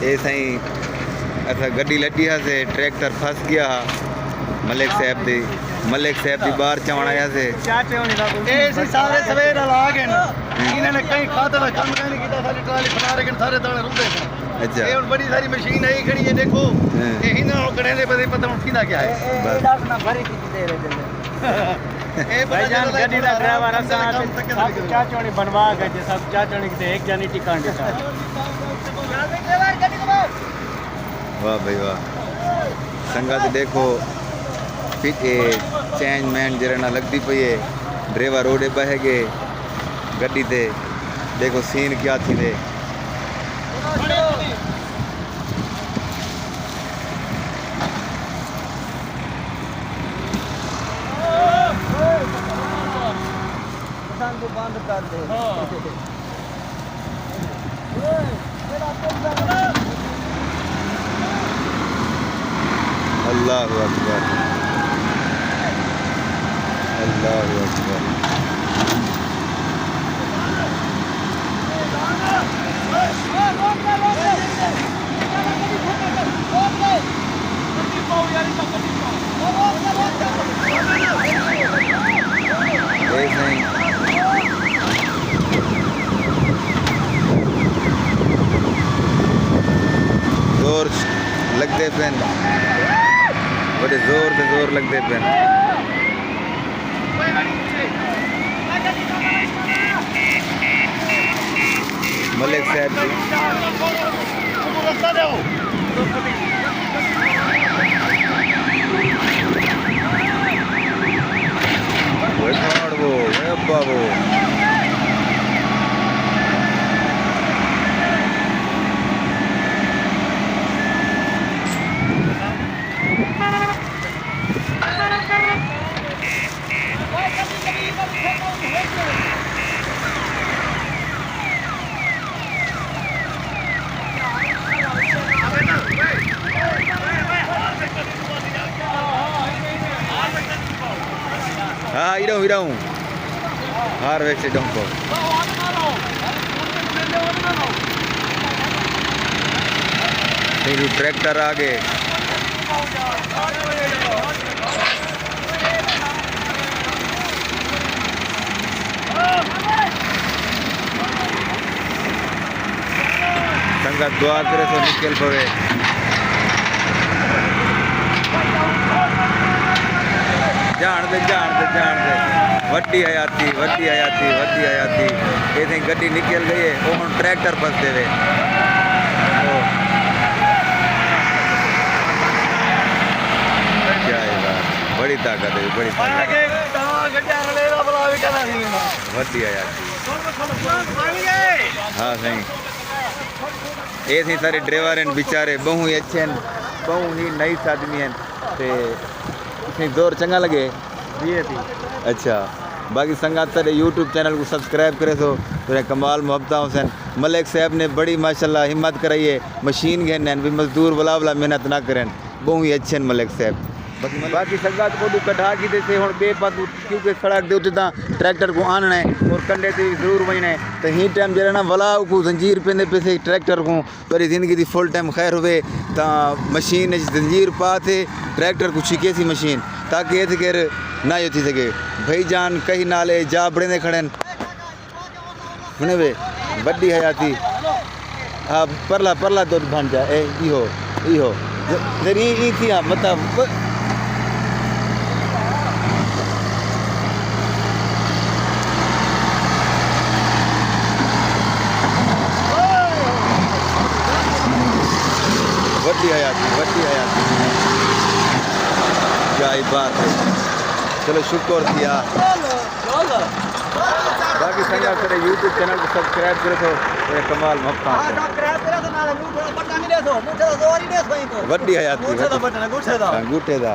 ये सही असा गड्डी लड्डी हा से ट्रैक्टर फंस गया मलिक साहब दी बाहर चवण आया से सारे सवेर ला गए इन्होंने कहीं खाता का काम नहीं किया सारी ट्राली बना रहे सारे दाने रुंदे अच्छा ये हुन बड़ी सारी मशीन आई खड़ी है देखो ये हिना गड़े दे पता नहीं किदा क्या है भाईजान गड्डी का ड्राइवर असा चाचणी बनवा गए सब चाचणी के एक जानी टिकाण देता वाह भाई वाह संगत देखो पीछे चेंज मैन जरा ना लगती पई है ड्राइवर रोडे बह गए गड्डी ते देखो सीन क्या थी दे बंद कर दे अल्लाहु अकबर अल्लाहु अकबर नहीं जोर लगते पेन बड़े जोर से जोर लगते पेन मलिक साहब वो बाबू हाँ इड़ा हूँ हार वैसे डंको ट्रैक्टर आगे संगत दुआ करे तो निकल पवे जान दे वड्डी हयाती ये गड्डी निकल गई है वो हम ट्रैक्टर फंस दे क्या है बात बड़ी ताकत है बड़ी ताकत वड्डी हयाती हाँ सही ये थी सारे ड्राइवर हैं बेचारे बहु ही अच्छे हैं बहु ही नई आदमी हैं ते जोर चंगा लगे अच्छा बाकी संगत सारे यूट्यूब चैनल को सब्सक्राइब करे तो कमाल मोहब्बत हुसैन मलिक साहब ने बड़ी माशाल्लाह हिम्मत कराई है मशीन घेन भी मजदूर वाला मेहनत ना करें बहु ही अच्छे मलिक साहब बाकी संगत को कढ़ा की देते हूँ बेपत क्योंकि सड़क दे उत्ते ट्रैक्टर को आनना है और कंडे से जरूर वजना है तो ही टाइम जरा ना वला को जंजीर पेंदे पैसे ट्रैक्टर को पर जिंदगी की फुल टाइम खैर हुए तो मशीन जंजीर पा थे ट्रैक्टर को छिके सी मशीन ताकि ये कर ना ये थी सके भाईजान कहीं नाले जा बड़े खड़े वे बड्डी हयाती हाँ परला तो बन जाए इहो जरी थी हाँ मतलब वड्डी हयाती क्या ही बात है चलो शुक्र किया बाकी संगत करे यूट्यूब चैनल को सब्सक्राइब करे तो कमाल मफ्ता वड्डी हयाती अंगूठे दा